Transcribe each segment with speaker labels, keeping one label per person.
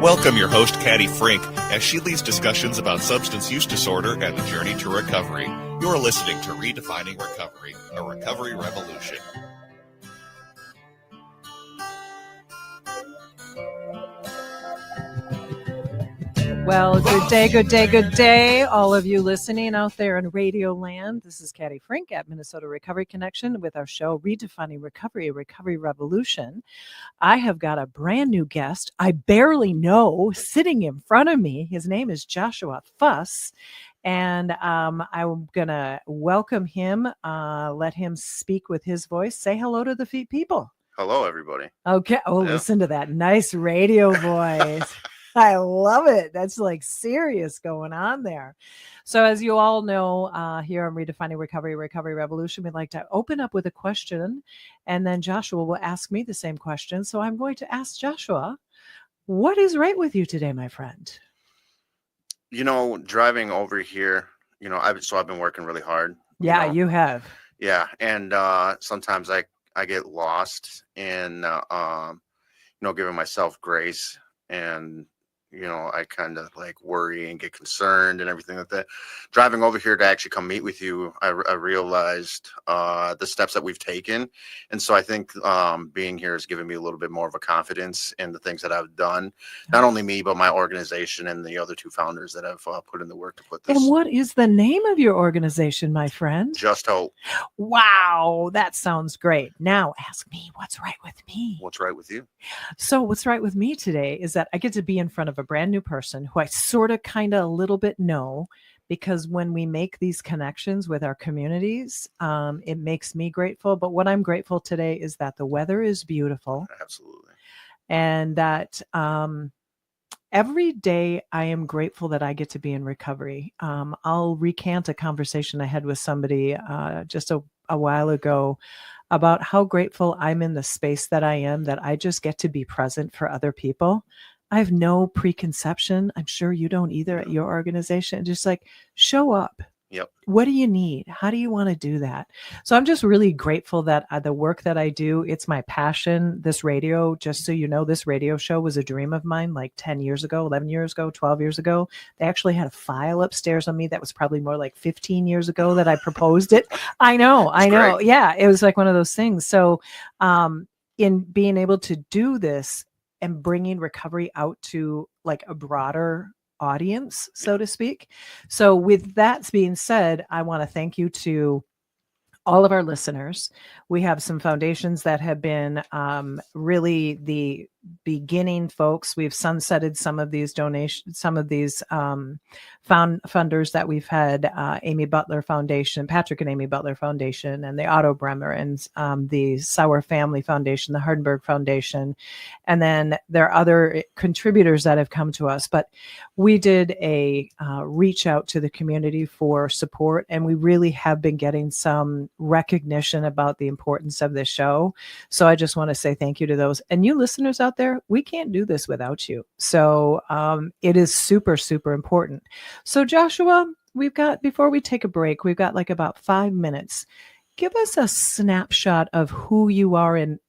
Speaker 1: Welcome your host, Caddy Frink, as she leads discussions about substance use disorder and the journey to recovery. You're listening to Redefining Recovery, a recovery revolution.
Speaker 2: Well, good day, good day, good day, all of you listening out there in Radio Land. This is Caddy Frink at Minnesota Recovery Connection with our show, Redefining Recovery, a recovery revolution. I have got a brand new guest I barely know sitting in front of me. His name is Josuhua Fuss, and I'm going to welcome him, let him speak with his voice. Say hello to the people.
Speaker 3: Hello, everybody.
Speaker 2: Okay. Oh, yeah. Listen to that nice radio voice. I love it. That's like serious going on there. So as you all know, here on Redefining Recovery, Recovery Revolution, we'd like to open up with a question, and then Joshua will ask me the same question. So I'm going to ask Joshua, what is right with you today, my friend?
Speaker 3: You know, driving over here, I've been working really hard.
Speaker 2: Yeah, you have.
Speaker 3: Yeah. And sometimes I get lost in, giving myself grace, and I kind of like worry and get concerned and everything like that. Driving over here to actually come meet with you, I realized the steps that we've taken. And so I think being here has given me a little bit more of a confidence in the things that I've done. Not only me, but my organization and the other two founders that have put in the work to put this.
Speaker 2: And what is the name of your organization, my friend?
Speaker 3: Just Hope.
Speaker 2: Wow, that sounds great. Now ask me, what's right with me?
Speaker 3: What's right with you?
Speaker 2: So what's right with me today is that I get to be in front of a brand new person who I sort of kind of a little bit know, because when we make these connections with our communities, it makes me grateful. But what I'm grateful today is that the weather is beautiful.
Speaker 3: Absolutely.
Speaker 2: And that every day I am grateful that I get to be in recovery. I'll recant a conversation I had with somebody just a while ago about how grateful I'm in the space that I am, that I just get to be present for other people. I have no preconception. I'm sure you don't either at your organization. Just like show up.
Speaker 3: Yep.
Speaker 2: What do you need? How do you want to do that? So I'm just really grateful that the work that I do, it's my passion. This radio, just so you know, this radio show was a dream of mine like 10 years ago, 11 years ago, 12 years ago. They actually had a file upstairs on me that was probably more like 15 years ago that I proposed it. I know.
Speaker 3: Great.
Speaker 2: Yeah, it was like one of those things. So in being able to do this and bringing recovery out to like a broader audience, so to speak. So with that being said, I want to thank you to all of our listeners. We have some foundations that have been really the beginning folks. We've sunsetted some of these donations, some of these funders that we've had, Amy Butler Foundation, Patrick and Amy Butler Foundation, and the Otto Bremer, and the Sauer Family Foundation, the Hardenberg Foundation. And then there are other contributors that have come to us. But we did a reach out to the community for support, and we really have been getting some recognition about the importance of this show. So I just want to say thank you to those. And you listeners out there, we can't do this without you. So it is super, super important. So Joshua, before we take a break, we've got like about 5 minutes. Give us a snapshot of who you are and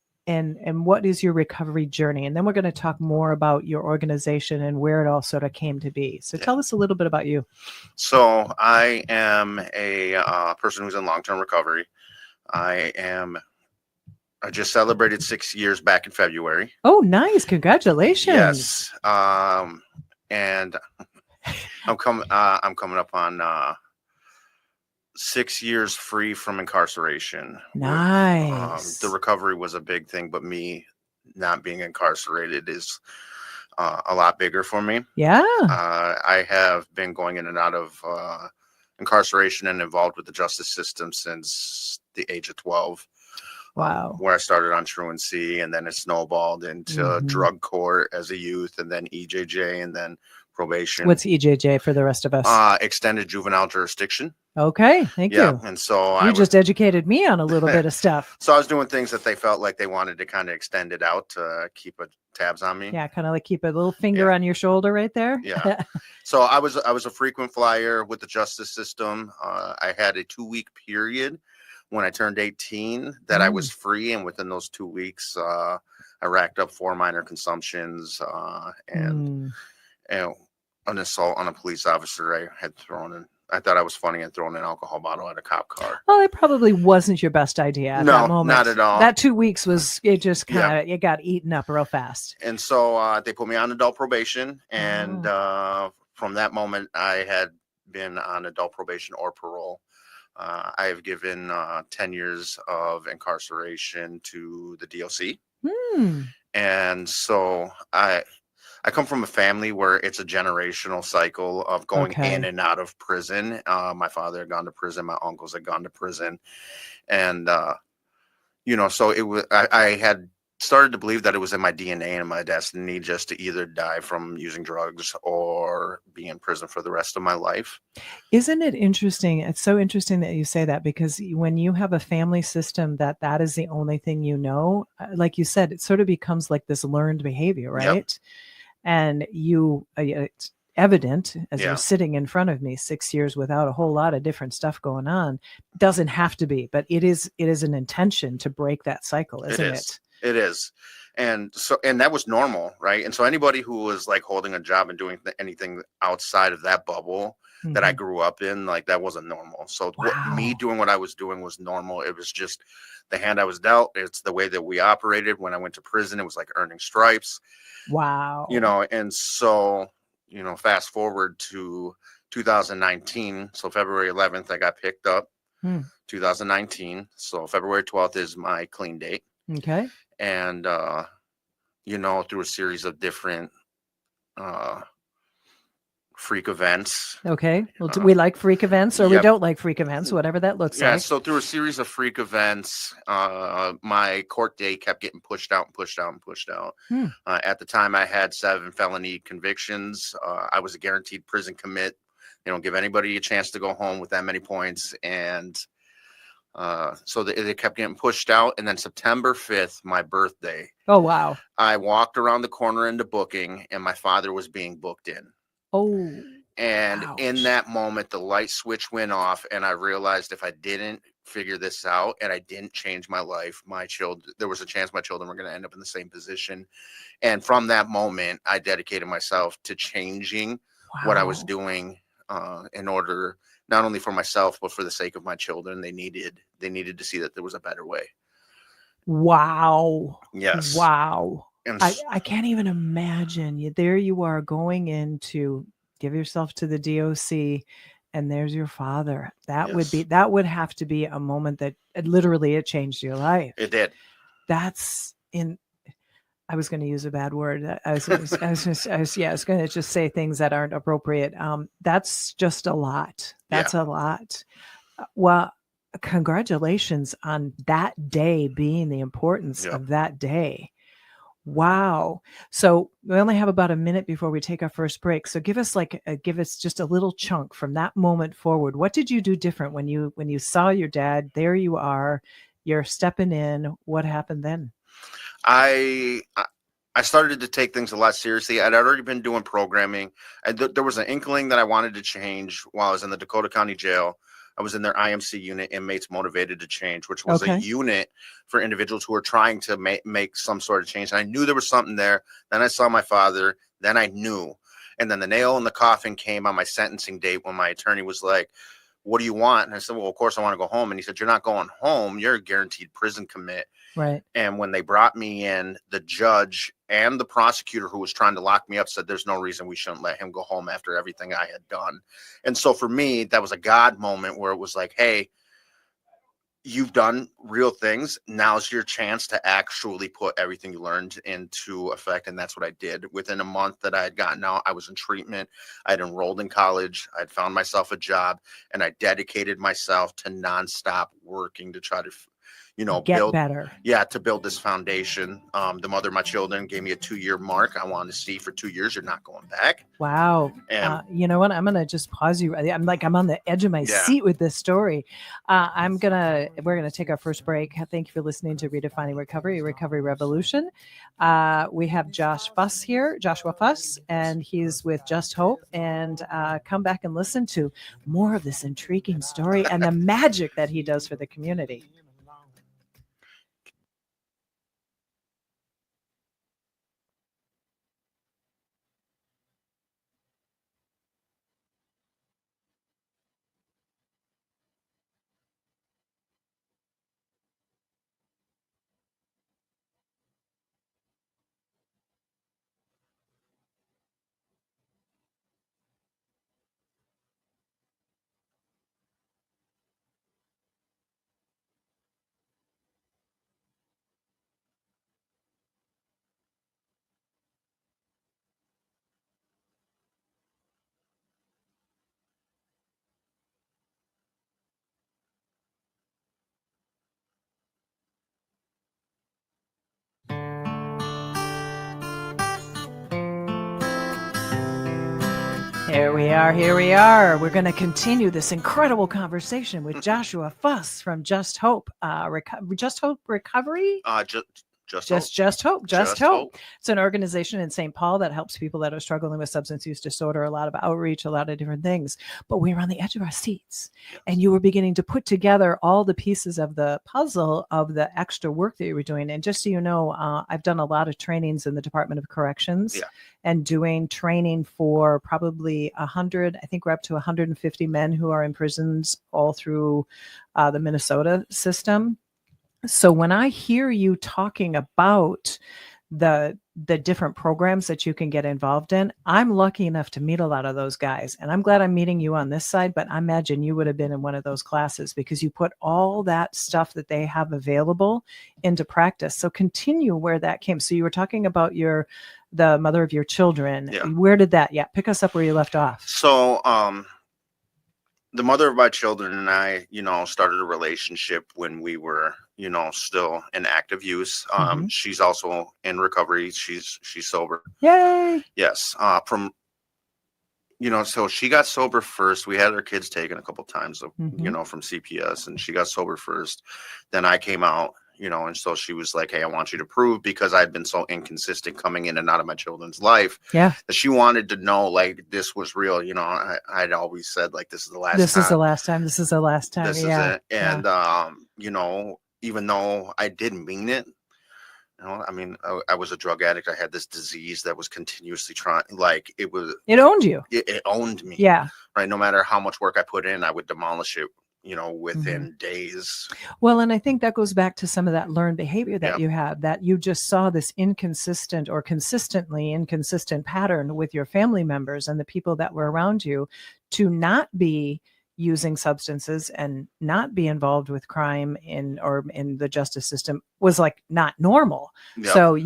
Speaker 2: what is your recovery journey. And then we're going to talk more about your organization and where it all sort of came to be. So tell us a little bit about you.
Speaker 3: So I am a person who's in long-term recovery. I just celebrated 6 years back in February.
Speaker 2: Oh, nice. Congratulations.
Speaker 3: Yes. And I'm coming up on 6 years free from incarceration.
Speaker 2: Nice.
Speaker 3: The recovery was a big thing, but me not being incarcerated is a lot bigger for me.
Speaker 2: Yeah.
Speaker 3: I have been going in and out of incarceration and involved with the justice system since the age of 12.
Speaker 2: Wow.
Speaker 3: Where I started on truancy, and then it snowballed into drug court as a youth, and then EJJ, and then probation.
Speaker 2: What's EJJ for the rest of us?
Speaker 3: Extended juvenile jurisdiction.
Speaker 2: Okay, thank you.
Speaker 3: And so
Speaker 2: you just educated me on a little bit of stuff.
Speaker 3: So I was doing things that they felt like they wanted to kind of extend it out to keep tabs on me.
Speaker 2: Yeah, kind of like keep a little finger on your shoulder right there.
Speaker 3: Yeah. So I was a frequent flyer with the justice system. I had a 2-week period when I turned 18 that I was free, and within those 2 weeks, I racked up 4 minor consumptions, and an assault on a police officer. I had thrown in. I thought I was funny and throwing an alcohol bottle at a cop car.
Speaker 2: Well, it probably wasn't your best idea at that moment.
Speaker 3: Not at all.
Speaker 2: That 2 weeks was, it just kind of, it got eaten up real fast.
Speaker 3: And so they put me on adult probation. And from that moment, I had been on adult probation or parole. I have given 10 years of incarceration to the DOC. And so I come from a family where it's a generational cycle of going in and out of prison. My father had gone to prison. My uncles had gone to prison. And, so it was, I had started to believe that it was in my DNA and my destiny just to either die from using drugs or be in prison for the rest of my life.
Speaker 2: Isn't it interesting? It's so interesting that you say that, because when you have a family system that is the only thing like you said, it sort of becomes like this learned behavior, right? Yep. And it's evident as you're sitting in front of me, 6 years without a whole lot of different stuff going on. Doesn't have to be, but it is an intention to break that cycle, isn't it?
Speaker 3: It is. And that was normal, right? And so anybody who was like holding a job and doing anything outside of that bubble that I grew up in, like that wasn't normal. So me doing what I was doing was normal. It was just the hand I was dealt. It's the way that we operated. When I went to prison, it was like earning stripes.
Speaker 2: Wow.
Speaker 3: And so, fast forward to 2019. So February 11th, I got picked up, 2019. So February 12th is my clean date.
Speaker 2: Okay.
Speaker 3: And, through a series of different freak events.
Speaker 2: Okay. Well, we like freak events, or we don't like freak events, whatever that looks like.
Speaker 3: Yeah. So through a series of freak events, my court date kept getting pushed out and pushed out and pushed out. At the time, I had 7 felony convictions. I was a guaranteed prison commit. They don't give anybody a chance to go home with that many points. And so they kept getting pushed out. And then September 5th, my birthday.
Speaker 2: Oh, wow.
Speaker 3: I walked around the corner into booking, and my father was being booked in.
Speaker 2: Oh.
Speaker 3: And in that moment, the light switch went off, and I realized if I didn't figure this out and I didn't change my life, there was a chance my children were going to end up in the same position. And from that moment, I dedicated myself to changing what I was doing in order, not only for myself, but for the sake of my children. They needed to see that there was a better way.
Speaker 2: Wow.
Speaker 3: Yes.
Speaker 2: Wow. I can't even imagine. There you are going in to give yourself to the DOC, and there's your father. That would have to be a moment that it changed your life.
Speaker 3: It did.
Speaker 2: I was going to use a bad word. I was going to just say things that aren't appropriate. That's just a lot. That's a lot. Well, congratulations on that day being the importance of that day. Wow. So we only have about a minute before we take our first break. So give us just a little chunk from that moment forward. What did you do different when you saw your dad? There you are, you're stepping in. What happened then?
Speaker 3: I started to take things a lot seriously. I'd already been doing programming. There was an inkling that I wanted to change while I was in the Dakota County Jail. I was in their IMC unit, Inmates Motivated to Change, which was a unit for individuals who were trying to make some sort of change. And I knew there was something there. Then I saw my father. Then I knew. And then the nail in the coffin came on my sentencing date when my attorney was like, "What do you want?" And I said, "Well, of course I want to go home." And he said, "You're not going home. You're a guaranteed prison commit."
Speaker 2: Right.
Speaker 3: And when they brought me in, the judge and the prosecutor who was trying to lock me up said there's no reason we shouldn't let him go home after everything I had done. And so for me, that was a God moment where it was like, hey, you've done real things. Now's your chance to actually put everything you learned into effect. And that's what I did. Within a month that I had gotten out, I was in treatment. I had enrolled in college. I had found myself a job, and I dedicated myself to nonstop working to try to
Speaker 2: get better.
Speaker 3: Yeah, to build this foundation. The mother of my children gave me a 2-year mark. I wanted to see for 2 years, you're not going back.
Speaker 2: Wow. And you know what? I'm going to just pause you. I'm on the edge of my seat with this story. We're going to take our first break. Thank you for listening to Redefining Recovery, Recovery Revolution. We have Joshua Fuss, and he's with Just Hope. And come back and listen to more of this intriguing story and the magic that he does for the community. Here we are. Here we are. We're going to continue this incredible conversation with Joshua Fuss from Just Hope. Just Hope Recovery? Just Hope. It's an organization in St. Paul that helps people that are struggling with substance use disorder, a lot of outreach, a lot of different things. But we were on the edge of our seats, and you were beginning to put together all the pieces of the puzzle of the extra work that you were doing. And just so you know, I've done a lot of trainings in the Department of Corrections and doing training for probably 100, I think we're up to 150 men who are in prisons all through the Minnesota system. So when I hear you talking about the different programs that you can get involved in, I'm lucky enough to meet a lot of those guys. And I'm glad I'm meeting you on this side, but I imagine you would have been in one of those classes because you put all that stuff that they have available into practice. So continue where that came. So you were talking about the mother of your children.
Speaker 3: Yeah.
Speaker 2: Where did that? Yeah. Pick us up where you left off.
Speaker 3: So, the mother of my children and I, started a relationship when we were, still in active use. She's also in recovery. She's sober.
Speaker 2: Yay.
Speaker 3: Yes. So she got sober first. We had our kids taken a couple times, from CPS, and she got sober first. Then I came out, and so she was like, hey, I want you to prove, because I'd been so inconsistent coming in and out of my children's life, that she wanted to know, like, this was real. I'd always said, like, this is the last time.
Speaker 2: This is the last time. This is the last time.
Speaker 3: This is it. And, even though I didn't mean it, I was a drug addict. I had this disease that was continuously it
Speaker 2: owned you.
Speaker 3: It owned me.
Speaker 2: Yeah.
Speaker 3: Right. No matter how much work I put in, I would demolish it, within days.
Speaker 2: Well, and I think that goes back to some of that learned behavior that you have, that you just saw this inconsistent or consistently inconsistent pattern with your family members and the people that were around you to not be using substances and not be involved with crime in the justice system was like not normal. Yep. So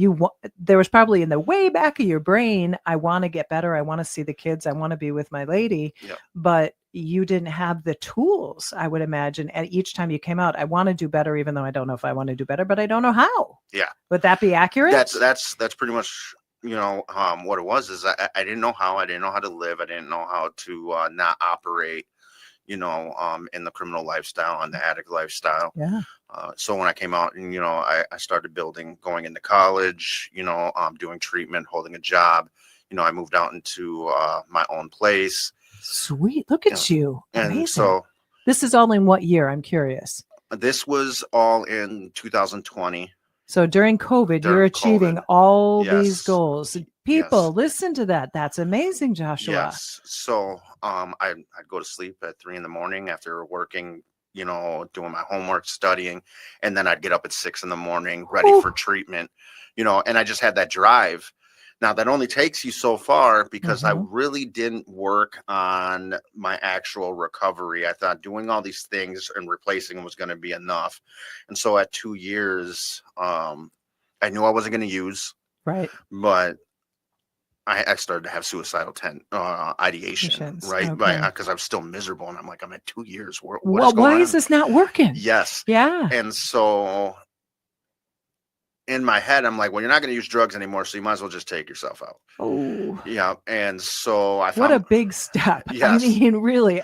Speaker 2: there was probably in the way back of your brain, I want to get better. I want to see the kids. I want to be with my lady. Yep. But you didn't have the tools, I would imagine. And each time you came out, I want to do better, even though I don't know if I want to do better, but I don't know how. Yeah. Would that be accurate?
Speaker 3: That's pretty much, what it was, is I didn't know how. I didn't know how to live. I didn't know how to not operate, in the criminal lifestyle and the addict lifestyle. Yeah. So when I came out and, I started going into college, doing treatment, holding a job, I moved out into my own place.
Speaker 2: Sweet. Look at you. Amazing.
Speaker 3: And so
Speaker 2: this is all in what year? I'm curious.
Speaker 3: This was all in 2020.
Speaker 2: So during COVID, you're achieving all these goals. People, listen to that. That's amazing, Joshua.
Speaker 3: Yes. So I'd go to sleep at 3 a.m. after working, doing my homework, studying, and then I'd get up at 6 a.m, ready for treatment, and I just had that drive. Now that only takes you so far, because I really didn't work on my actual recovery. I thought doing all these things and replacing them was going to be enough. And so at 2 years, I knew I wasn't going to use. Right. But I started to have suicidal ideation, right? Because I was still miserable, and I'm like, I'm at 2 years.
Speaker 2: Why is this not working?
Speaker 3: Yes.
Speaker 2: Yeah.
Speaker 3: And so in my head, I'm like, well, you're not going to use drugs anymore, so you might as well just take yourself out. Oh. Yeah. And so I found...
Speaker 2: What a big step. Yes. Really.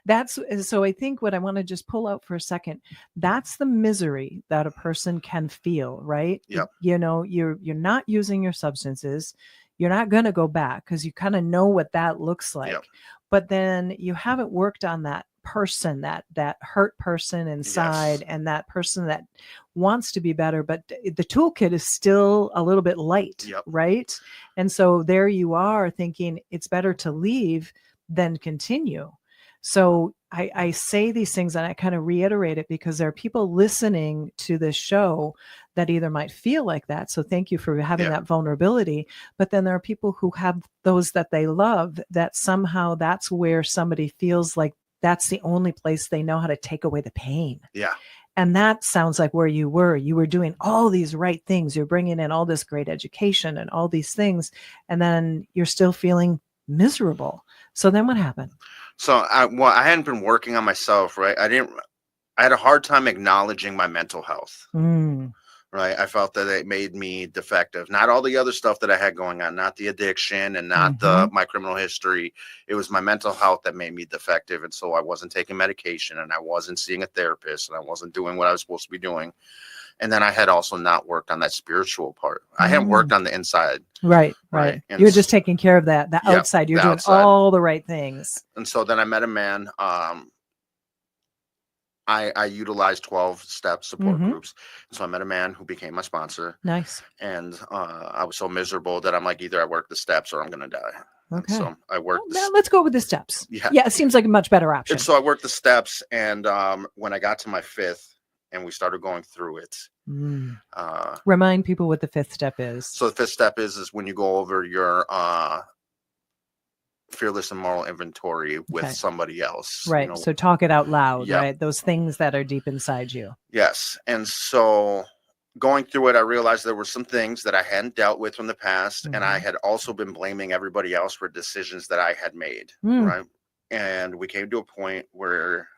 Speaker 2: That's... So I think what I want to just pull out for a second, that's the misery that a person can feel, right? Yep. You're not using your substances. You're not going to go back because you kind of know what that looks like. Yep. But then you haven't worked on that person, that hurt person inside, and that person that wants to be better, but the toolkit is still a little bit light, right? And so there you are thinking it's better to leave than continue. So I say these things and I kind of reiterate it because there are people listening to this show that either might feel like that. So thank you for having that vulnerability. But then there are people who have those that they love, that somehow that's where somebody feels like that's the only place they know how to take away the pain. Yeah. And that sounds like where you were. You were doing all these right things. You're bringing in all this great education and all these things. And then you're still feeling miserable. So then what happened?
Speaker 3: So I hadn't been working on myself, right? I had a hard time acknowledging my mental health. right? I felt that it made me defective. Not all the other stuff that I had going on, not the addiction and not my criminal history. It was my mental health that made me defective. And so I wasn't taking medication, and I wasn't seeing a therapist, and I wasn't doing what I was supposed to be doing. And then I had also not worked on that spiritual part. I hadn't worked on the inside.
Speaker 2: Right.
Speaker 3: And
Speaker 2: You're just taking care of that. The outside, you're doing all the right things.
Speaker 3: And so then I met a man. I utilized 12-step support groups. So I met a man who became my sponsor.
Speaker 2: Nice.
Speaker 3: And I was so miserable that I'm like, either I work the steps or I'm going to die.
Speaker 2: Okay.
Speaker 3: And so I worked.
Speaker 2: Well, let's go with the steps.
Speaker 3: Yeah.
Speaker 2: It seems like a much better option.
Speaker 3: And so I worked the steps. And when I got to my 5th and we started going through it.
Speaker 2: Remind people what the 5th step is.
Speaker 3: So the 5th step is when you go over your fearless and moral inventory with somebody else.
Speaker 2: Right. So talk it out loud,
Speaker 3: Yep.
Speaker 2: right? Those things that are deep inside you.
Speaker 3: Yes. And so going through it, I realized there were some things that I hadn't dealt with from the past. And I had also been blaming everybody else for decisions that I had made. Right. And we came to a point where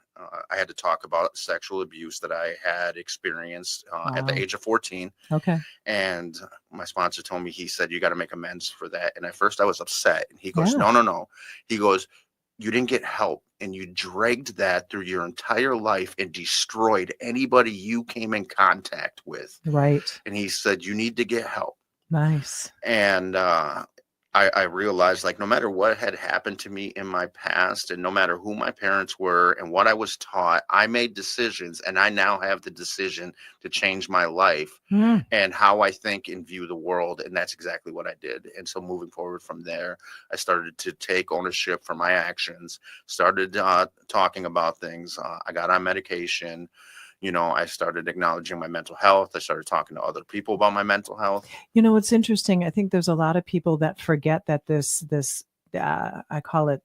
Speaker 3: I had to talk about sexual abuse that I had experienced at the age of 14.
Speaker 2: Okay.
Speaker 3: And my sponsor told me, he said, you got to make amends for that. And at first I was upset. And he goes, no. He goes, you didn't get help, and you dragged that through your entire life and destroyed anybody you came in contact with.
Speaker 2: Right.
Speaker 3: And he said, you need to get help.
Speaker 2: Nice.
Speaker 3: And I realized, like, no matter what had happened to me in my past, and no matter who my parents were and what I was taught, I made decisions, and I now have the decision to change my life and how I think and view the world. And that's exactly what I did. And so moving forward from there, I started to take ownership for my actions, started talking about things. I got on medication. I started acknowledging my mental health. I started talking to other people about my mental health.
Speaker 2: It's interesting. I think there's a lot of people that forget that this I call it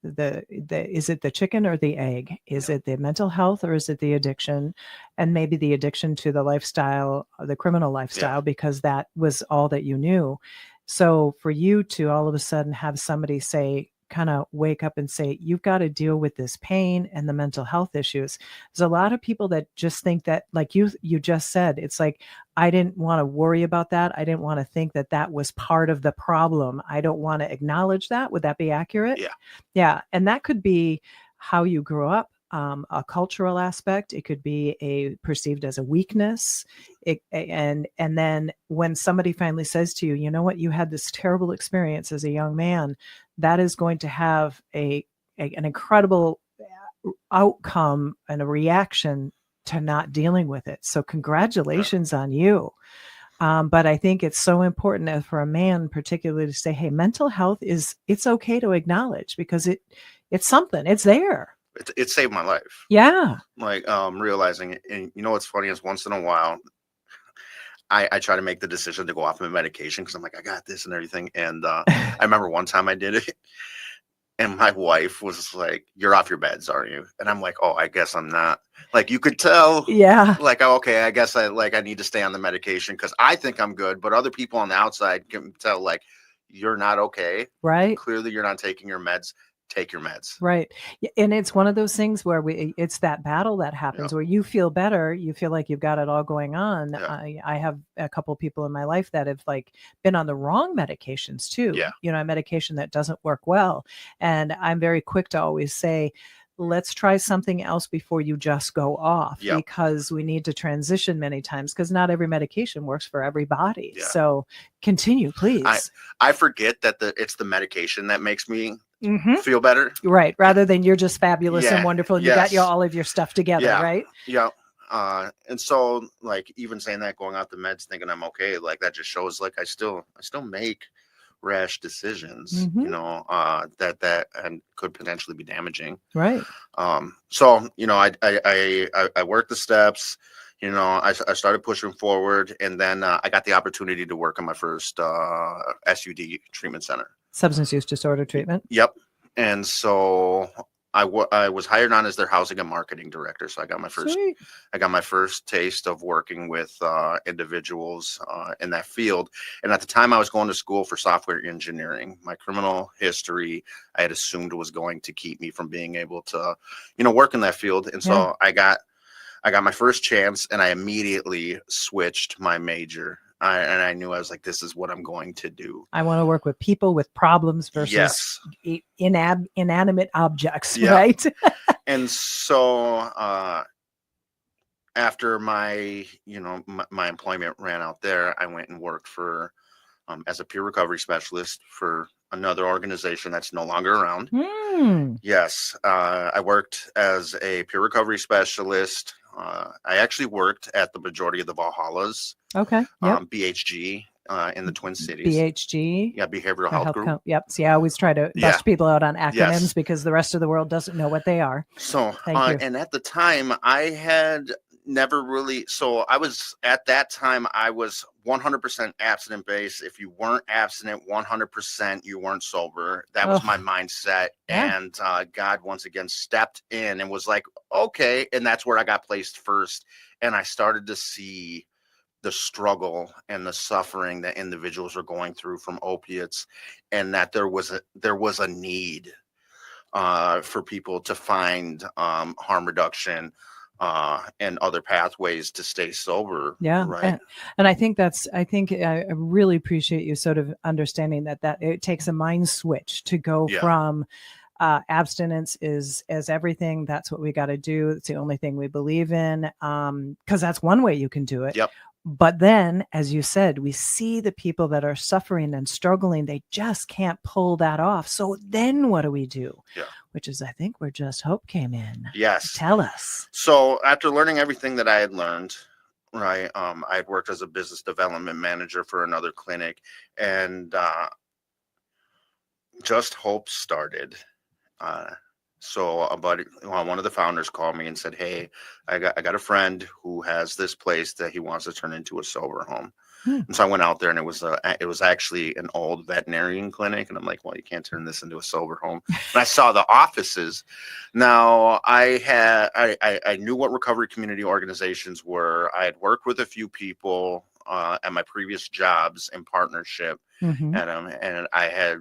Speaker 2: is it the chicken or the egg? Is it the mental health, or is it the addiction? And maybe the addiction to the lifestyle, the criminal lifestyle, because that was all that you knew. So for you to all of a sudden have somebody say, kind of wake up and say, you've got to deal with this pain and the mental health issues. There's a lot of people that just think that, like you just said, it's like, I didn't want to worry about that. I didn't want to think that that was part of the problem. I don't want to acknowledge that. Would that be accurate?
Speaker 3: Yeah.
Speaker 2: Yeah. And that could be how you grew up. A cultural aspect. It could be perceived as a weakness. And then when somebody finally says to you, you know what, you had this terrible experience as a young man, that is going to have an incredible outcome and a reaction to not dealing with it. So congratulations on you. But I think it's so important for a man particularly to say, hey, mental health it's okay to acknowledge, because it's something, it's there.
Speaker 3: It saved my life.
Speaker 2: Yeah.
Speaker 3: Like realizing it. And what's funny is, once in a while, I try to make the decision to go off my medication because I'm like, I got this and everything. And I remember one time I did it, and my wife was like, you're off your meds, aren't you? And I'm like, oh, I guess I'm not. Like, you could tell.
Speaker 2: Yeah.
Speaker 3: Like, oh, okay, I guess I need to stay on the medication because I think I'm good. But other people on the outside can tell, like, you're not okay.
Speaker 2: Right.
Speaker 3: Clearly, you're not taking your meds. Take your meds.
Speaker 2: Right. And it's one of those things where it's that battle that happens where you feel better. You feel like you've got it all going on. Yeah. I have a couple of people in my life that have been on the wrong medications too.
Speaker 3: Yeah.
Speaker 2: A medication that doesn't work well. And I'm very quick to always say, let's try something else before you just go off, because we need to transition many times, because not every medication works for everybody. Yeah. So continue, please.
Speaker 3: I forget that it's the medication that makes me feel better.
Speaker 2: Right. Rather than you're just fabulous and wonderful. And you got all of your stuff together, right?
Speaker 3: Yeah. And so, like, even saying that, going out the meds thinking I'm okay, like, that just shows, like, I still make rash decisions, that and could potentially be damaging.
Speaker 2: Right.
Speaker 3: So, I worked the steps. I started pushing forward, and then I got the opportunity to work on my first SUD treatment center.
Speaker 2: Substance use disorder treatment.
Speaker 3: Yep. And so I was hired on as their housing and marketing director. So I got my first taste of working with individuals in that field. And at the time I was going to school for software engineering. My criminal history, I had assumed, was going to keep me from being able to, work in that field. And so I got I got my first chance, and I immediately switched my major. And I knew, I was like, this is what I'm going to do.
Speaker 2: I want to work with people with problems versus
Speaker 3: Yes.
Speaker 2: inanimate objects,
Speaker 3: Yeah.
Speaker 2: right?
Speaker 3: And so after my employment ran out there, I went and worked for as a peer recovery specialist for another organization that's no longer around. Yes, I worked as a peer recovery specialist. I actually worked at the majority of the Valhallas,
Speaker 2: Okay. Yep.
Speaker 3: BHG in the Twin Cities.
Speaker 2: BHG.
Speaker 3: Yeah, Behavioral Health Group.
Speaker 2: Yep. See, I always try to bust people out on acronyms
Speaker 3: Yes.
Speaker 2: because the rest of the world doesn't know what they are.
Speaker 3: So,
Speaker 2: Thank you.
Speaker 3: and at the time, I had never really. So I was at that time, I was 100% abstinent based. If you weren't abstinent 100%, you weren't sober. That was my mindset.
Speaker 2: Yeah.
Speaker 3: And God once again stepped in and was like, okay. And that's where I got placed first. And I started to see the struggle and the suffering that individuals are going through from opiates, and that there was a need for people to find harm reduction and other pathways to stay sober.
Speaker 2: Yeah.
Speaker 3: Right.
Speaker 2: And I think I really appreciate you sort of understanding that it takes a mind switch to go from abstinence is everything. That's what we got to do. It's the only thing we believe in. Because that's one way you can do it.
Speaker 3: Yep.
Speaker 2: But then, as you said, we see the people that are suffering and struggling. They just can't pull that off. So then what do we do?
Speaker 3: Yeah.
Speaker 2: Which is, I think, where Just Hope came in.
Speaker 3: Yes.
Speaker 2: Tell us.
Speaker 3: So after learning everything that I had learned, right, I had worked as a business development manager for another clinic, and Just Hope started. So one of the founders called me and said, hey, I got a friend who has this place that he wants to turn into a sober home. And so I went out there, and it was actually an old veterinarian clinic. And I'm like, well, you can't turn this into a sober home. And I saw the offices. Now I knew what recovery community organizations were. I had worked with a few people at my previous jobs in partnership.
Speaker 2: Mm-hmm.
Speaker 3: And I had,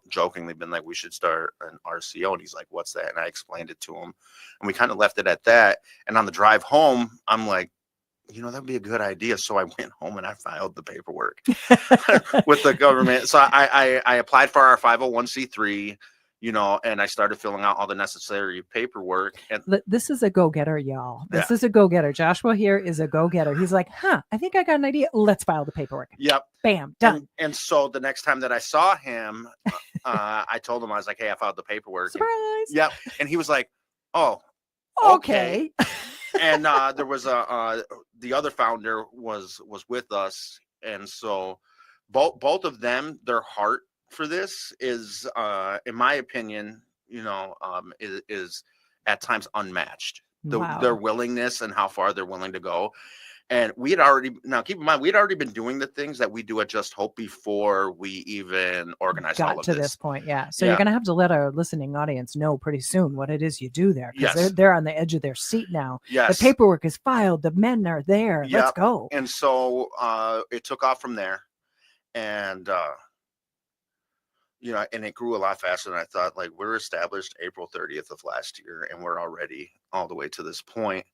Speaker 3: jokingly been like, we should start an RCO. And he's like, what's that? And I explained it to him, and we kind of left it at that. And on the drive home, I'm like, that'd be a good idea. So I went home and I filed the paperwork with the government. So I applied for our 501c3, and I started filling out all the necessary paperwork. And
Speaker 2: this is a go-getter, y'all. This is a go-getter. Joshua here is a go-getter. He's like, I think I got an idea. Let's file the paperwork.
Speaker 3: Yep.
Speaker 2: Bam, done.
Speaker 3: And so the next time that I saw him, I told him, I was like, hey, I filed the paperwork.
Speaker 2: Surprise.
Speaker 3: Yep. And he was like, oh,
Speaker 2: okay.
Speaker 3: And there was the other founder was with us. And so both of them, their heart for this is, in my opinion, is at times unmatched. Their willingness and how far they're willing to go. And keep in mind, we'd already been doing the things that we do at Just Hope before we even organized all of
Speaker 2: to this point. Yeah. So you're going to have to let our listening audience know pretty soon what it is you do there. Because they're on the edge of their seat now.
Speaker 3: Yes.
Speaker 2: The paperwork is filed. The men are there.
Speaker 3: Yep.
Speaker 2: Let's go.
Speaker 3: And so it took off from there. And, and it grew a lot faster than I thought. Like, we're established April 30th of last year, and we're already all the way to this point.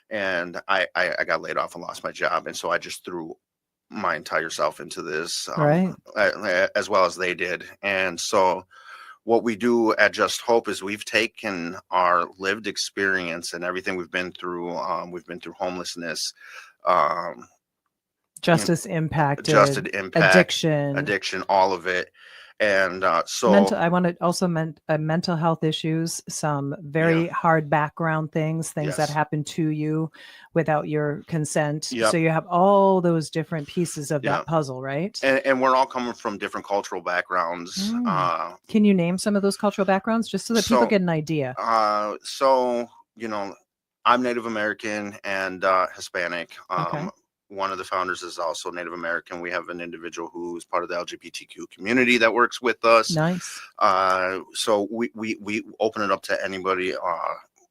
Speaker 3: And I got laid off and lost my job. And so I just threw my entire self into this,
Speaker 2: right,
Speaker 3: as well as they did. And so what we do at Just Hope is we've taken our lived experience and everything we've been through. We've been through homelessness,
Speaker 2: justice impact, addiction,
Speaker 3: all of it. And so
Speaker 2: I want to also mental health issues, some very hard background things that happen to you without your consent.
Speaker 3: Yep.
Speaker 2: So you have all those different pieces of that puzzle, right?
Speaker 3: And we're all coming from different cultural backgrounds.
Speaker 2: Can you name some of those cultural backgrounds just so that people get an idea?
Speaker 3: So, I'm Native American and Hispanic.
Speaker 2: Okay.
Speaker 3: One of the founders is also Native American. We have an individual who is part of the LGBTQ community that works with us.
Speaker 2: Nice.
Speaker 3: So we open it up to anybody.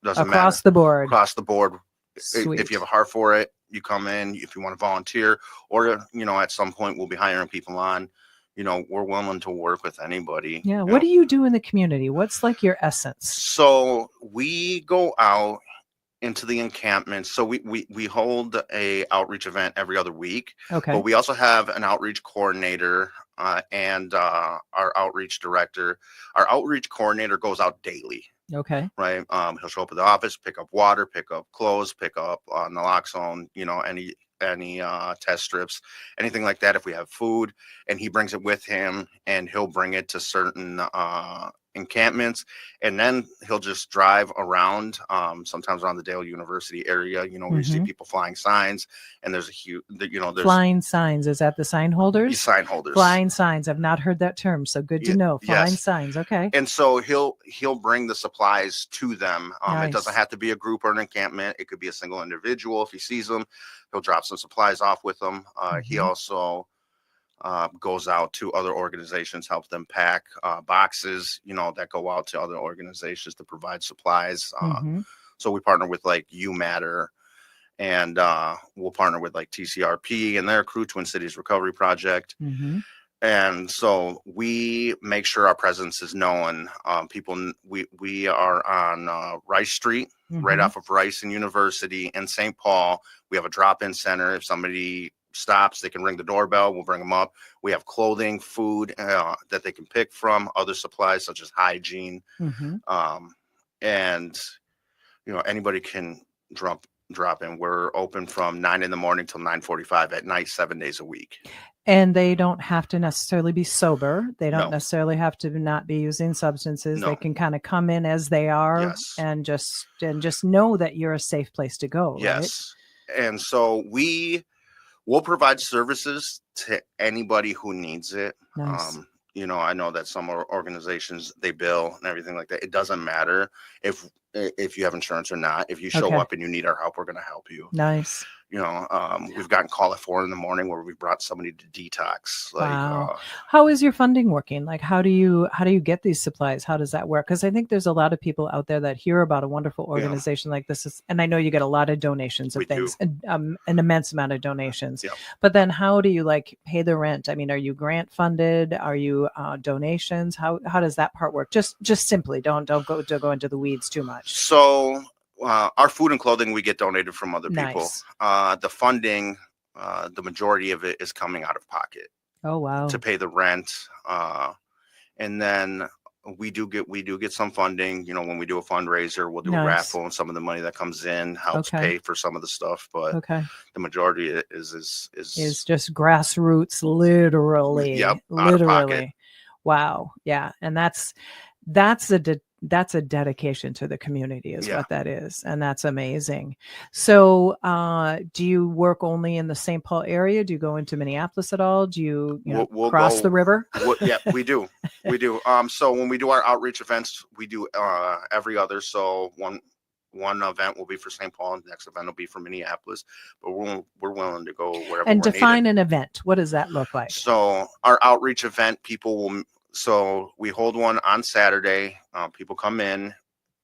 Speaker 3: Doesn't matter.
Speaker 2: Across the board.
Speaker 3: Across the board.
Speaker 2: Sweet.
Speaker 3: If you have a heart for it, you come in. If you want to volunteer, or at some point we'll be hiring people on. We're willing to work with anybody.
Speaker 2: Yeah. What do you do in the community? What's like your essence?
Speaker 3: So we go out into the encampments. So we hold a outreach event every other week,
Speaker 2: Okay.
Speaker 3: but we also have an outreach coordinator and our outreach director. Our outreach coordinator goes out daily.
Speaker 2: Okay.
Speaker 3: Right. He'll show up at the office, pick up water, pick up clothes, pick up naloxone, any test strips, anything like that. If we have food, and he brings it with him, and he'll bring it to certain encampments, and then he'll just drive around, sometimes around the Dale University area, where you see people flying signs, and there's a huge, there's
Speaker 2: Flying signs. Is that the sign holders?
Speaker 3: sign holders.
Speaker 2: Flying signs. I've not heard that term, so good to know. Flying
Speaker 3: Yes.
Speaker 2: signs. Okay.
Speaker 3: And so he'll bring the supplies to them.
Speaker 2: Nice.
Speaker 3: It doesn't have to be a group or an encampment. It could be a single individual. If he sees them, he'll drop some supplies off with them. He also goes out to other organizations, helps them pack boxes, that go out to other organizations to provide supplies. So we partner with like You Matter, and we'll partner with like TCRP and their crew, Twin Cities Recovery Project. And so we make sure our presence is known. We are on Rice Street, right off of Rice and University in St. Paul. We have a drop-in center. If somebody stops, they can ring the doorbell. We'll bring them up. We have clothing, food that they can pick from, other supplies such as hygiene. And, anybody can drop in. We're open from 9 a.m. till 9:45 at night, 7 days a week.
Speaker 2: And they don't have to necessarily be sober. They don't
Speaker 3: No.
Speaker 2: necessarily have to not be using substances.
Speaker 3: No.
Speaker 2: They can kind of come in as they are.
Speaker 3: Yes.
Speaker 2: and just know that you're a safe place to go.
Speaker 3: Yes. And so we'll provide services to anybody who needs it.
Speaker 2: Nice.
Speaker 3: I know that some organizations, they bill and everything like that. It doesn't matter if you have insurance or not. If you show
Speaker 2: Okay.
Speaker 3: up and you need our help, we're going to help you.
Speaker 2: Nice.
Speaker 3: We've gotten call at 4 a.m. where we brought somebody to detox.
Speaker 2: Wow. How is your funding working? Like, how do you get these supplies? How does that work? Because I think there's a lot of people out there that hear about a wonderful organization like this, and I know you get a lot of donations of
Speaker 3: We
Speaker 2: things, an immense amount of donations.
Speaker 3: Yeah.
Speaker 2: But then, how do you pay the rent? I mean, are you grant funded? Are you donations? How does that part work? Just simply, don't go into the weeds too much.
Speaker 3: So our food and clothing, we get donated from other people.
Speaker 2: Nice.
Speaker 3: The funding, the majority of it is coming out of pocket.
Speaker 2: Oh, wow.
Speaker 3: To pay the rent. And then we do get some funding, when we do a fundraiser, we'll do a raffle, and some of the money that comes in helps pay for some of the stuff. But the majority is
Speaker 2: just grassroots, literally.
Speaker 3: Yep,
Speaker 2: literally. Wow. Yeah. And that's a dedication to the community is what that is. And that's amazing. So do you work only in the St. Paul area? Do you go into Minneapolis at all? Do you,
Speaker 3: we'll
Speaker 2: cross the river?
Speaker 3: Yeah, we do. We do. So when we do our outreach events, we do every other. So one event will be for St. Paul, and the next event will be for Minneapolis, but we're willing to go wherever.
Speaker 2: And
Speaker 3: we're
Speaker 2: define
Speaker 3: needed.
Speaker 2: an event. What does that look like? So
Speaker 3: our outreach event, so we hold one on Saturday. People come in.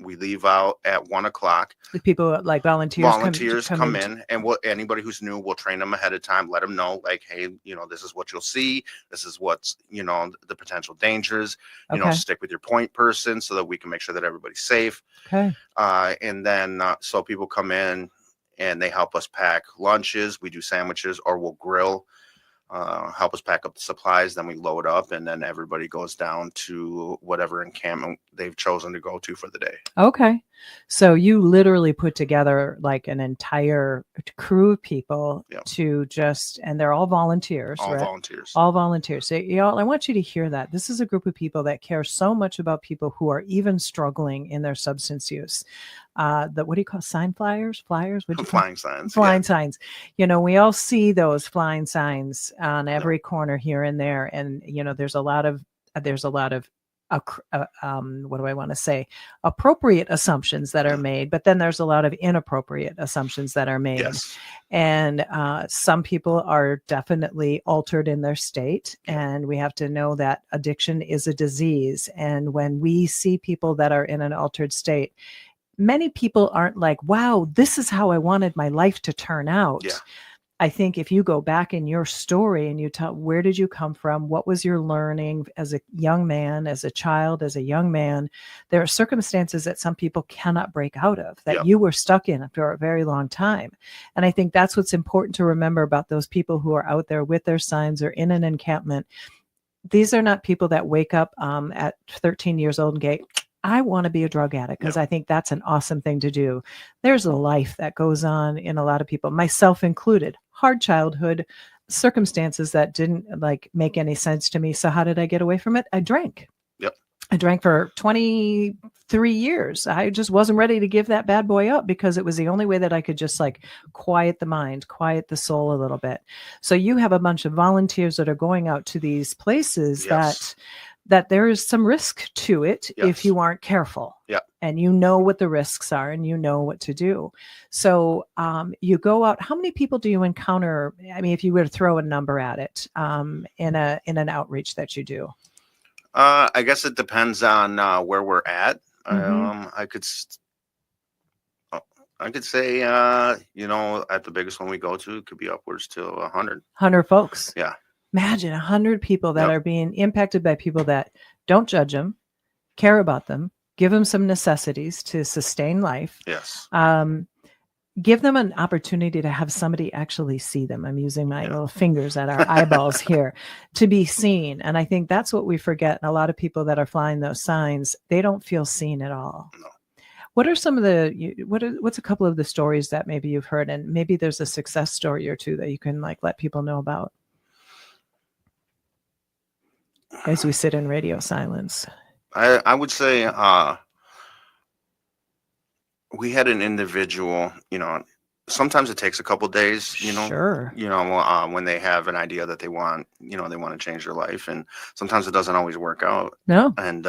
Speaker 3: We leave out at 1:00.
Speaker 2: The people like volunteers
Speaker 3: come in, and anybody who's new, we'll train them ahead of time. Let them know, like, hey, this is what you'll see. This is what's, the potential dangers. Stick with your point person so that we can make sure that everybody's safe.
Speaker 2: Okay.
Speaker 3: And then so people come in and they help us pack lunches. We do sandwiches, or we'll grill. Help us pack up the supplies, then we load up, and then everybody goes down to whatever encampment they've chosen to go to for the day.
Speaker 2: Okay. So you literally put together like an entire crew of people and they're all volunteers.
Speaker 3: All
Speaker 2: right?
Speaker 3: volunteers.
Speaker 2: All volunteers. So y'all, I want you to hear that. This is a group of people that care so much about people who are even struggling in their substance use. What do you call sign flyers? Flyers?
Speaker 3: Flying signs.
Speaker 2: Flying signs. We all see those flying signs on every corner here and there. And, there's a lot of what do I want to say? Appropriate assumptions that are made, but then there's a lot of inappropriate assumptions that are made.
Speaker 3: Yes.
Speaker 2: And some people are definitely altered in their state. And we have to know that addiction is a disease. And when we see people that are in an altered state, many people aren't like, wow, this is how I wanted my life to turn out.
Speaker 3: Yeah.
Speaker 2: I think if you go back in your story and you tell, where did you come from? What was your learning as a young man, as a child, as a young man? There are circumstances that some people cannot break out of, that
Speaker 3: Yep.
Speaker 2: you were stuck in for a very long time. And I think that's what's important to remember about those people who are out there with their signs or in an encampment. These are not people that wake up at 13 years old and go, I want to be a drug addict, because I think that's an awesome thing to do. There's a life that goes on in a lot of people, myself included, hard childhood, circumstances that didn't like make any sense to me. So how did I get away from it? I drank.
Speaker 3: Yep.
Speaker 2: I drank for 23 years. I just wasn't ready to give that bad boy up, because it was the only way that I could just like quiet the mind, quiet the soul a little bit. So you have a bunch of volunteers that are going out to these places
Speaker 3: Yes.
Speaker 2: that there is some risk to it if
Speaker 3: Yes.
Speaker 2: you aren't careful.
Speaker 3: Yep.
Speaker 2: And you know what the risks are and you know what to do. So you go out. How many people do you encounter? I mean, if you were to throw a number at it in an outreach that you do.
Speaker 3: I guess it depends on where we're at.
Speaker 2: Mhm.
Speaker 3: I could say, you know, at the biggest one we go to, it could be upwards to 100.
Speaker 2: 100 folks.
Speaker 3: Yeah.
Speaker 2: Imagine 100 people that
Speaker 3: Yep.
Speaker 2: are being impacted by people that don't judge them, care about them, give them some necessities to sustain life.
Speaker 3: Yes.
Speaker 2: Give them an opportunity to have somebody actually see them. I'm using my
Speaker 3: Yeah.
Speaker 2: little fingers at our eyeballs here to be seen. And I think that's what we forget. And a lot of people that are flying those signs, they don't feel seen at all.
Speaker 3: No.
Speaker 2: What are some of what's a couple of the stories that maybe you've heard, and maybe there's a success story or two that you can like let people know about as we sit in radio silence?
Speaker 3: I would say we had an individual, you know, sometimes it takes a couple days, you know,
Speaker 2: Sure.
Speaker 3: when they have an idea that they want, you know, they want to change their life, and sometimes it doesn't always work out.
Speaker 2: No.
Speaker 3: And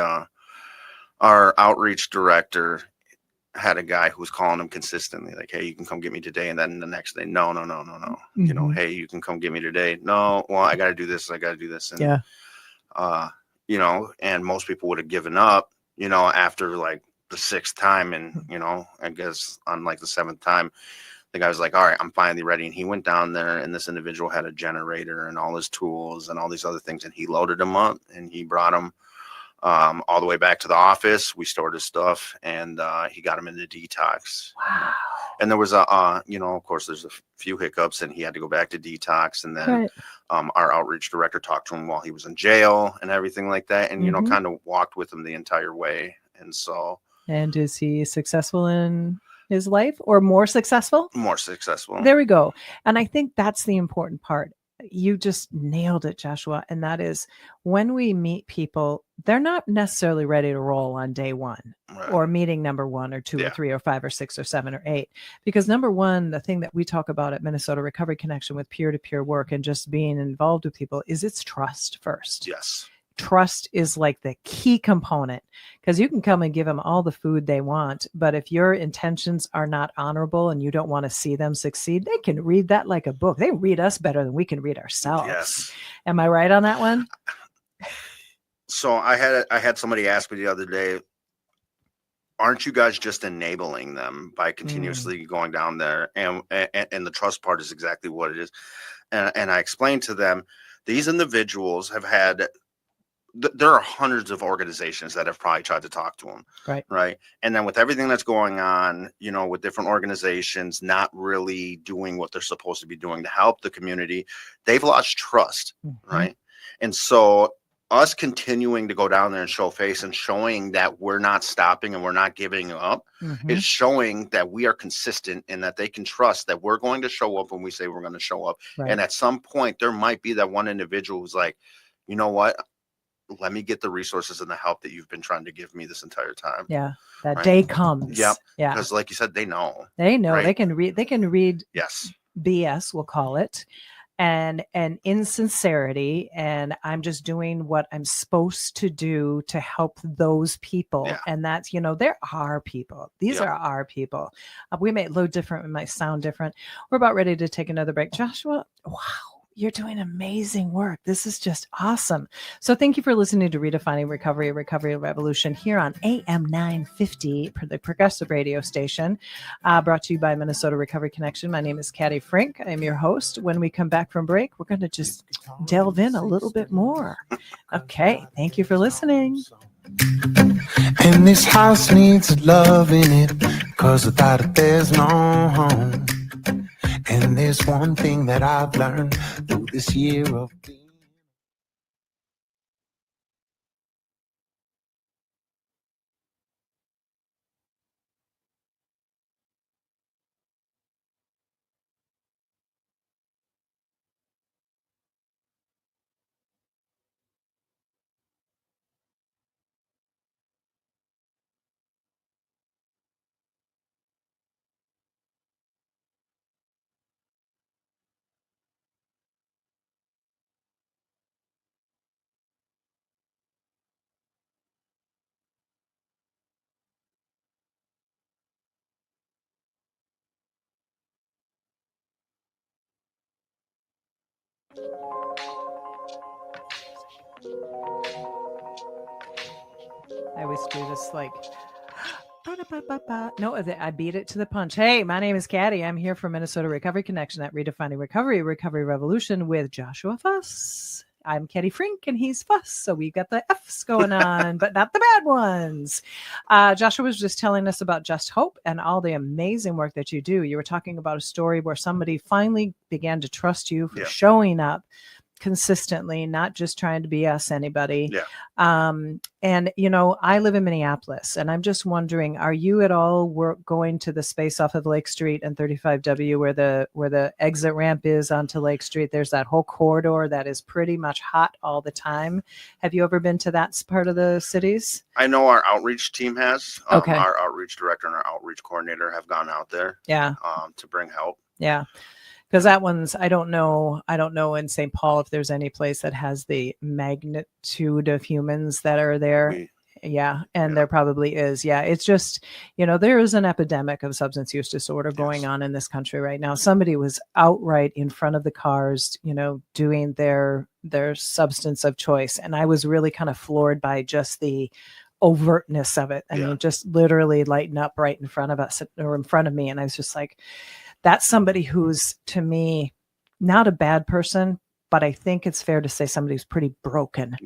Speaker 3: our outreach director had a guy who was calling him consistently, like, hey, you can come get me today. And then the next day, no. You know,
Speaker 2: Mhm.
Speaker 3: hey, you can come get me today. No, well, I got to do this. And,
Speaker 2: Yeah.
Speaker 3: you know, and most people would have given up, you know, after like the 6th time. And, you know, I guess on like the 7th time, the guy was like, all right, I'm finally ready. And he went down there, and this individual had a generator and all his tools and all these other things. And he loaded them up, and he brought them all the way back to the office. We stored his stuff, and he got him into detox.
Speaker 2: Wow.
Speaker 3: And there was you know, of course, there's a few hiccups, and he had to go back to detox. And then
Speaker 2: Right.
Speaker 3: our outreach director talked to him while he was in jail and everything like that. And, you know,
Speaker 2: Mhm.
Speaker 3: kind of walked with him the entire way. And so
Speaker 2: And is he successful in his life, or more successful?
Speaker 3: more successful.
Speaker 2: There we go. And I think that's the important part. You just nailed it, Joshua. And that is, when we meet people, they're not necessarily ready to roll on day one,
Speaker 3: Right.
Speaker 2: or meeting number 1 or 2 or
Speaker 3: Yeah.
Speaker 2: 3 or 5 or 6 or 7 or 8. Because number one, the thing that we talk about at Minnesota Recovery Connection with peer-to-peer work and just being involved with people is it's trust first.
Speaker 3: Yes.
Speaker 2: Trust is like the key component, because you can come and give them all the food they want, but if your intentions are not honorable and you don't want to see them succeed, they can read that like a book. They read us better than we can read ourselves.
Speaker 3: Yes.
Speaker 2: Am I right on that one?
Speaker 3: So I had somebody ask me the other day, aren't you guys just enabling them by continuously going down there? And the trust part is exactly what it is. And I explained to them, these individuals have had, there are hundreds of organizations that have probably tried to talk to them. Right. And then with everything that's going on, you know, with different organizations not really doing what they're supposed to be doing to help the community, they've lost trust.
Speaker 2: Mhm.
Speaker 3: Right. And so us continuing to go down there and show face and showing that we're not stopping and we're not giving up
Speaker 2: Mhm.
Speaker 3: is showing that we are consistent and that they can trust that we're going to show up when we say we're going to show up.
Speaker 2: Right.
Speaker 3: And at some point there might be that one individual who's like, you know what? Let me get the resources and the help that you've been trying to give me this entire time.
Speaker 2: Yeah. That
Speaker 3: Right.
Speaker 2: day comes.
Speaker 3: Yep.
Speaker 2: Yeah.
Speaker 3: Because like you said, they know.
Speaker 2: They know.
Speaker 3: Right.
Speaker 2: They can read
Speaker 3: Yes.
Speaker 2: BS, we'll call it, and insincerity, and I'm just doing what I'm supposed to do to help those people.
Speaker 3: Yeah.
Speaker 2: And that's, you know, there are people. These
Speaker 3: Yep.
Speaker 2: are our people. We may look different, we might sound different. We're about ready to take another break. Joshua, wow, you're doing amazing work. This is just awesome. So thank you for listening to Redefining Recovery, Recovery Revolution here on AM 950, the Progressive Radio Station, brought to you by Minnesota Recovery Connection. My name is Caddy Frink. I am your host. When we come back from break, we're going to just delve in a little bit more. Okay. Thank you for listening.
Speaker 4: And this house needs love in it, 'cause without it there's no home. And there's one thing that I've learned through this year of being.
Speaker 2: I always do this like, no, I beat it to the punch. Hey, my name is Caddy. I'm here for Minnesota Recovery Connection at Redefining Recovery, Recovery Revolution with Joshua Fuss. I'm Caddy Frink and he's Fuss. So we got the F's going on, but not the bad ones. Joshua was just telling us about Just Hope and all the amazing work that you do. You were talking about a story where somebody finally began to trust you for showing up consistently, not just trying to BS anybody. And you know, I live in Minneapolis, and I'm just wondering, are you at all going to the space off of Lake Street and 35W where the exit ramp is onto Lake Street? There's that whole corridor that is pretty much hot all the time. Have you ever been to that part of the cities?
Speaker 3: I know our outreach team has.
Speaker 2: Okay.
Speaker 3: Our outreach director and our outreach coordinator have gone out there. To bring help.
Speaker 2: Yeah. Because that one's, I don't know in St. Paul if there's any place that has the magnitude of humans that are there. There probably is. Yeah, it's just, you know, there is an epidemic of substance use disorder going on in this country right now. Somebody was outright in front of the cars, you know, doing their substance of choice. And I was really kind of floored by just the overtness of it. I mean, just literally lighting up right in front of us or in front of me. And I was just like, that's somebody who's, to me, not a bad person, but I think it's fair to say somebody who's pretty broken.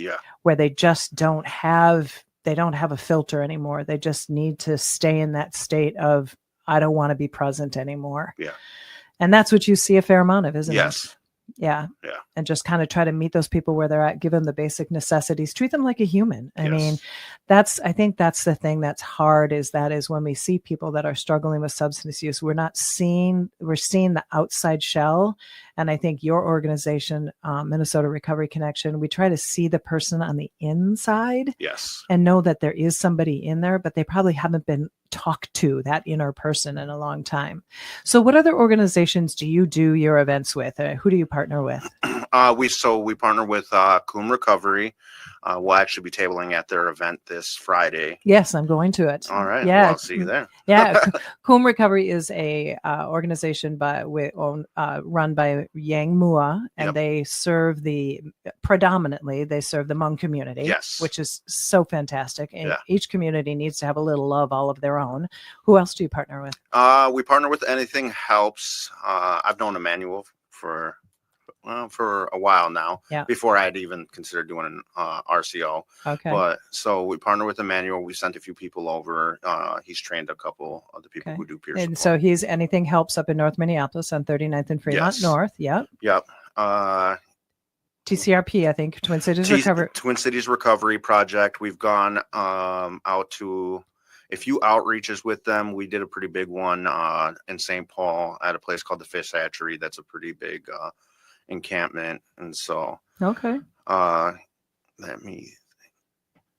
Speaker 2: Where they just don't have a filter anymore. They just need to stay in that state of, I don't want to be present anymore. And that's what you see a fair amount of, isn't it? Yeah. And just kind of try to meet those people where they're at, give them the basic necessities, treat them like a human. I mean, I think that's the thing that's hard is when we see people that are struggling with substance use, we're seeing the outside shell. And I think your organization, Minnesota Recovery Connection, we try to see the person on the inside and know that there is somebody in there, but they probably haven't been talked to, that inner person, in a long time. So what other organizations do you do your events with? Who do you partner with?
Speaker 3: We partner with Coom Recovery. We'll actually be tabling at their event this Friday.
Speaker 2: Yes, I'm going to it.
Speaker 3: All right. Yeah, well, I'll see you there.
Speaker 2: Coom Recovery is a organization run by Yang Mua, and they serve predominantly the Hmong community, which is so fantastic. And each community needs to have a little of all of their own. Who else do you partner with?
Speaker 3: We partner with Anything Helps. I've known Emmanuel for a while now, before I had even considered doing an RCO. But so we partner with Emmanuel. We sent a few people over. He's trained a couple of the people who do peer support.
Speaker 2: And so he's Anything Helps up in North Minneapolis on 39th and Fremont North. TCRP, I think, Twin Cities Recovery.
Speaker 3: Twin Cities Recovery Project. We've gone out to a few outreaches with them. We did a pretty big one in St. Paul at a place called the Fish Hatchery. That's a pretty big encampment. And so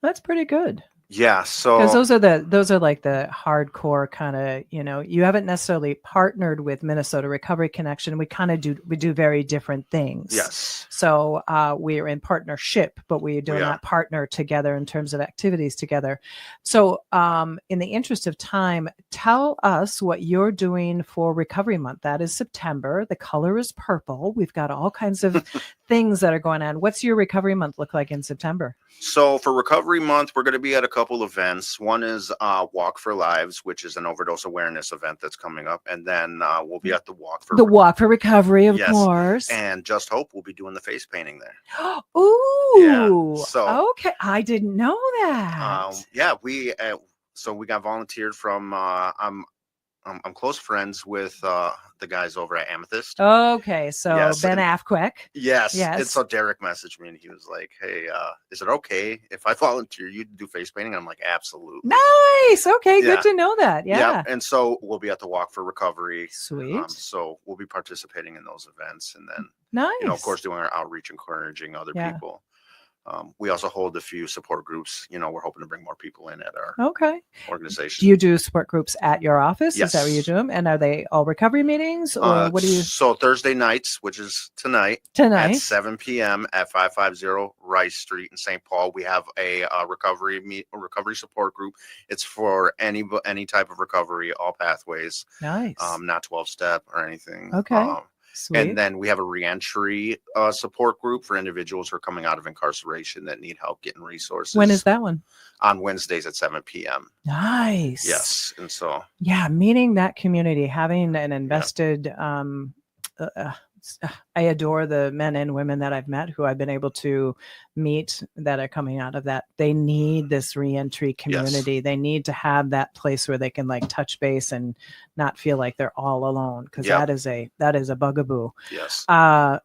Speaker 2: that's pretty good.
Speaker 3: Yeah.
Speaker 2: Because
Speaker 3: So
Speaker 2: those are like the hardcore kind of, you haven't necessarily partnered with Minnesota Recovery Connection. We kind of do very different things.
Speaker 3: yes,
Speaker 2: So we're in partnership, but we do
Speaker 3: we are.
Speaker 2: not partner together in terms of activities together. So in the interest of time, tell us what you're doing for Recovery Month. That is September. The color is purple. We've got all kinds of things that are going on. What's your Recovery Month look like in September?
Speaker 3: So for Recovery Month, we're going to be at a couple events. One is Walk for Lives, which is an overdose awareness event that's coming up, and then we'll be at the Walk for
Speaker 2: The Walk for Recovery, of
Speaker 3: Yes.
Speaker 2: course.
Speaker 3: And Just Hope will be doing the face painting there.
Speaker 2: Ooh,
Speaker 3: so-
Speaker 2: okay. I didn't know that.
Speaker 3: Yeah, we got volunteered from. I'm close friends with the guys over at Amethyst.
Speaker 2: Okay, so
Speaker 3: Yes,
Speaker 2: Ben
Speaker 3: and-
Speaker 2: Afqueck.
Speaker 3: Yes.
Speaker 2: Yes.
Speaker 3: And so Derek messaged me and he was like, "Hey, is it okay if I volunteer you to do face painting?" And I'm like, "Absolutely."
Speaker 2: Nice. Okay,
Speaker 3: Yeah.
Speaker 2: good to know that. Yeah.
Speaker 3: And so we'll be at the Walk for Recovery.
Speaker 2: Sweet.
Speaker 3: So we'll be participating in those events, and then
Speaker 2: Nice.
Speaker 3: of course, doing our outreach, encouraging other
Speaker 2: Yeah.
Speaker 3: people. We also hold a few support groups. We're hoping to bring more people in at our
Speaker 2: Okay.
Speaker 3: organization.
Speaker 2: Do you do support groups at your office?
Speaker 3: Yes.
Speaker 2: Is that what you do them? And are they all recovery meetings, or what do you
Speaker 3: So Thursday nights, which is tonight,
Speaker 2: tonight?
Speaker 3: at 7 p.m. at 550 Rice Street in St. Paul. We have a recovery support group. It's for any type of recovery, all pathways,
Speaker 2: Nice.
Speaker 3: not 12-step or anything.
Speaker 2: Okay. Sweet.
Speaker 3: And then we have a reentry support group for individuals who are coming out of incarceration that need help getting resources.
Speaker 2: When is that one?
Speaker 3: On Wednesdays at 7 p.m.
Speaker 2: Nice.
Speaker 3: Yes. And so,
Speaker 2: Yeah, meeting that community, having an invested I adore the men and women that I've met who I've been able to meet that are coming out of that. They need this reentry community.
Speaker 3: Yes.
Speaker 2: They need to have that place where they can like touch base and not feel like they're all alone, because
Speaker 3: Yep.
Speaker 2: that is a bugaboo.
Speaker 3: yes.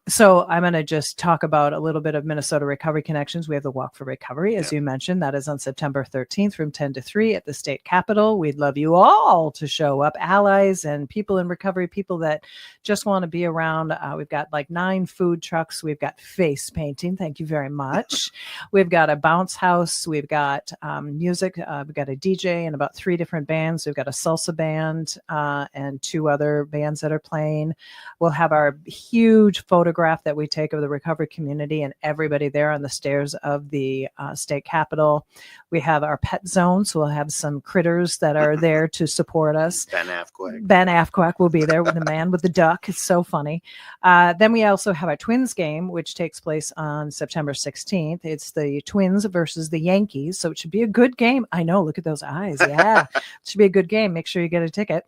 Speaker 2: So I'm going to just talk about a little bit of Minnesota Recovery Connections. We have the Walk for Recovery, as
Speaker 3: Yeah.
Speaker 2: you mentioned. That is on September 13th from 10 to 3 at the state capitol. We'd love you all to show up, allies and people in recovery, people that just want to be around. We've got like 9 food trucks. We've got face painting. Thank you very much. We've got a bounce house. We've got music. We've got a DJ and about 3 different bands. We've got a salsa band and 2 other bands that are playing. We'll have our huge photograph that we take of the recovery community and everybody there on the stairs of the state capitol. We have our pet zone, so we'll have some critters that are there to support us.
Speaker 3: Ben Afquack.
Speaker 2: Ben Afquack will be there with the man with the duck. It's so funny. Then we also have our Twins game, which takes place on September 16th. It's the Twins versus the Yankees, so it should be a good game. I know, look at those eyes. Yeah, it should be a good game. Make sure you get a ticket.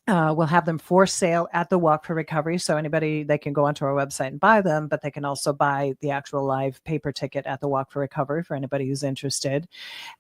Speaker 2: We'll have them for sale at the Walk for Recovery. So anybody, they can go onto our website and buy them, but they can also buy the actual live paper ticket at the Walk for Recovery for anybody who's interested.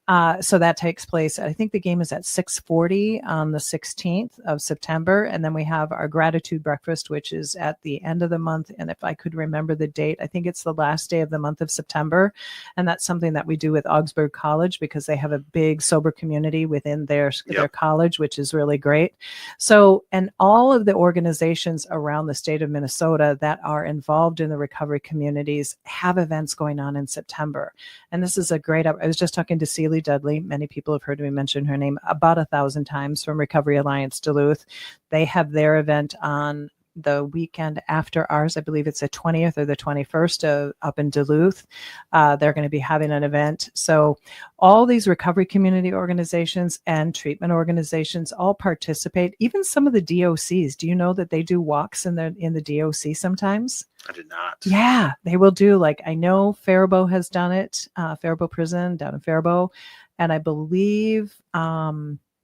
Speaker 2: So that takes place, I think the game is at 6:40 on the 16th of September. And then we have our gratitude breakfast, which is at the end of the month. And if I could remember the date, I think it's the last day of the month of September. And that's something that we do with Augsburg College, because they have a big sober community within their college, which is really great. So, and all of the organizations around the state of Minnesota that are involved in the recovery communities have events going on in September. And this is a great, I was just talking to Celie Dudley. Many people have heard me mention her name about 1,000 times, from Recovery Alliance Duluth. They have their event on the weekend after ours. I believe it's the 20th or the 21st up in Duluth. They're going to be having an event. So all these recovery community organizations and treatment organizations all participate. Even some of the DOCs. Do you know that they do walks in the DOC sometimes?
Speaker 3: I did not.
Speaker 2: Yeah, they will do. Like, I know Faribault has done it, Faribault Prison down in Faribault. And I believe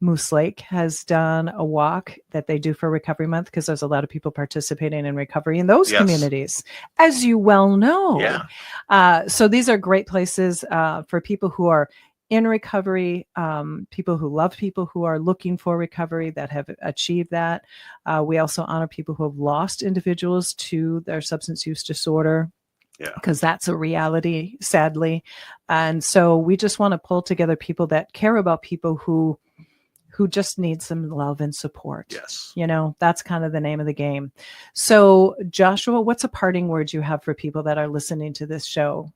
Speaker 2: Moose Lake has done a walk that they do for Recovery Month, because there's a lot of people participating in recovery in those communities, as you well know.
Speaker 3: Yeah.
Speaker 2: So these are great places for people who are in recovery, people who love people who are looking for recovery, that have achieved that. We also honor people who have lost individuals to their substance use disorder.
Speaker 3: Yeah.
Speaker 2: Because that's a reality, sadly. And so we just want to pull together people that care about people who just need some love and support.
Speaker 3: Yes.
Speaker 2: You know, that's kind of the name of the game. So Joshua, what's a parting word you have for people that are listening to this show?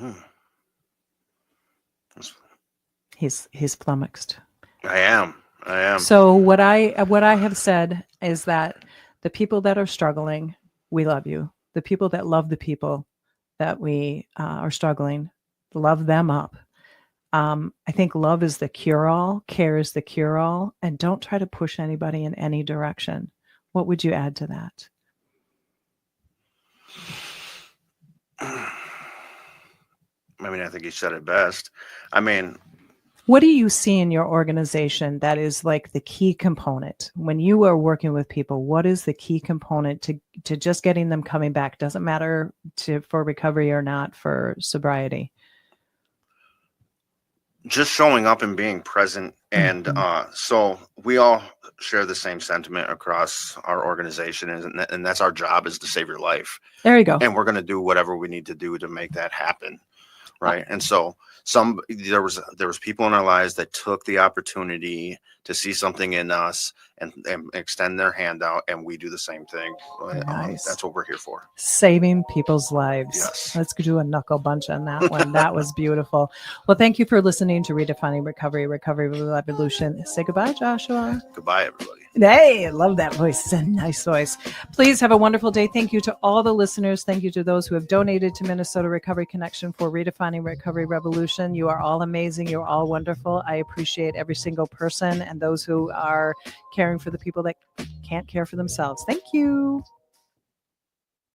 Speaker 3: Mhm.
Speaker 2: He's flummoxed.
Speaker 3: I am.
Speaker 2: So what I have said is that the people that are struggling, we love you. The people that love the people that we are struggling, love them up. I think love is the cure-all, care is the cure-all, and don't try to push anybody in any direction. What would you add to that?
Speaker 3: I mean, I think you said it best. I mean,
Speaker 2: What do you see in your organization that is like the key component when you are working with people? What is the key component to just getting them coming back? Doesn't matter for recovery or not for sobriety.
Speaker 3: just showing up and being present. And
Speaker 2: Mhm.
Speaker 3: so we all share the same sentiment across our organization, and that's our job, is to save your life.
Speaker 2: There you go.
Speaker 3: And we're going to do whatever we need to do to make that happen. Right. And so there was people in our lives that took the opportunity to see something in us and extend their hand out, and we do the same thing.
Speaker 2: Nice.
Speaker 3: That's what we're here for.
Speaker 2: Saving people's lives.
Speaker 3: Yes.
Speaker 2: Let's do a knuckle bunch on that one. That was beautiful. Well, thank you for listening to Redefining Recovery Revolution. Say goodbye, Joshua.
Speaker 3: Goodbye, everybody.
Speaker 2: Hey, I love that voice. It's a nice voice. Please have a wonderful day. Thank you to all the listeners. Thank you to those who have donated to Minnesota Recovery Connection for Redefining Recovery Revolution. You are all amazing. You're all wonderful. I appreciate every single person and those who are caring for the people that can't care for themselves. Thank you.